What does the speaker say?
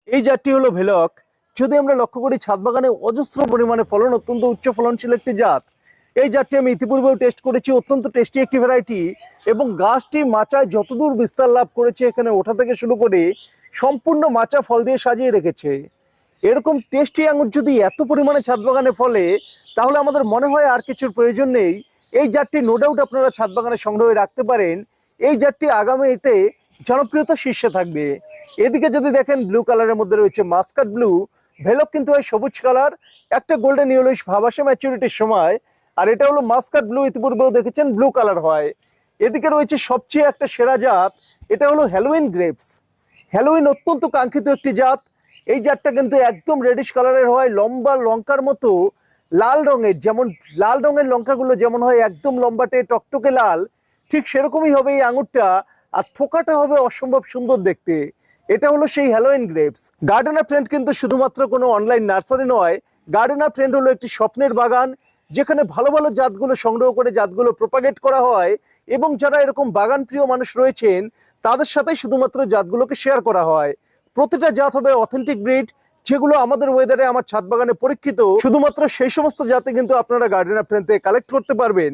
এই জাতটি হলো ভেলক। যদি আমরা লক্ষ্য করি ছাদ বাগানে অজস্র পরিমাণে ফলন, অত্যন্ত উচ্চ ফলনশীল একটি জাত। এই জাতটি আমি ইতিপূর্বেও টেস্ট করেছি, অত্যন্ত টেস্টি একটি ভ্যারাইটি। এবং গাছটি মাচায় যতদূর বিস্তার লাভ করেছে, এখানে ওঠা থেকে শুরু করে সম্পূর্ণ মাচা ফল দিয়ে সাজিয়ে রেখেছে। এরকম টেস্টি আঙুর যদি এত পরিমাণে ছাদ বাগানে ফলে, তাহলে আমাদের মনে হয় আর কিছুর প্রয়োজন নেই। এই জাতটি নো ডাউট আপনারা ছাদ বাগানে সংগ্রহে রাখতে পারেন। এই জাতটি আগামীতে জনপ্রিয়তা শীর্ষে থাকবে। এদিকে যদি দেখেন ব্লু কালারের মধ্যে রয়েছে মাস্কাট ব্লু। ভেলক কিন্তু হয় সবুজ কালার, একটা গোল্ডেন ইয়েলোইশ ভাব আসে ম্যাচুরিটির সময়। আর এটা হলো মাস্কাট ব্লু, ইতিপূর্বেও দেখেছেন ব্লু কালার হয়। এদিকে রয়েছে সবচেয়ে একটা সেরা জাত, এটা হলো হ্যালোইন গ্রেপস। হ্যালোইন অত্যন্ত কাঙ্ক্ষিত একটি জাত। এই জাতটা কিন্তু একদম রেডিশ কালারের হয়, লম্বা লঙ্কার মতো লাল রঙের। যেমন লাল রঙের লঙ্কাগুলো যেমন হয় একদম লম্বাটে টকটকে লাল, ঠিক সেরকমই হবে এই আঙুরটা। আর থোকাটা হবে অসম্ভব সুন্দর দেখতে। এটা হলো সেই হ্যালোইন গ্রেপস। গার্ডেনার ফ্রেন্ড কিন্তু শুধুমাত্র কোনো অনলাইন নার্সারি নয়। গার্ডেনার ফ্রেন্ড হলো একটি স্বপ্নের বাগান, যেখানে ভালো ভালো জাতগুলো সংগ্রহ করে জাতগুলো প্রপাগেট করা হয়। এবং যারা এরকম বাগান প্রিয় মানুষ রয়েছেন, তাদের সাথে শুধুমাত্র জাতগুলোকে শেয়ার করা হয়। প্রতিটা জাত হবে অথেন্টিক ব্রিড, যেগুলো আমাদের ওয়েদারে আমার ছাদ বাগানে পরীক্ষিত। শুধুমাত্র সেই সমস্ত জাতে কিন্তু আপনারা গার্ডেনার ফ্রেন্ড থেকে কালেক্ট করতে পারবেন।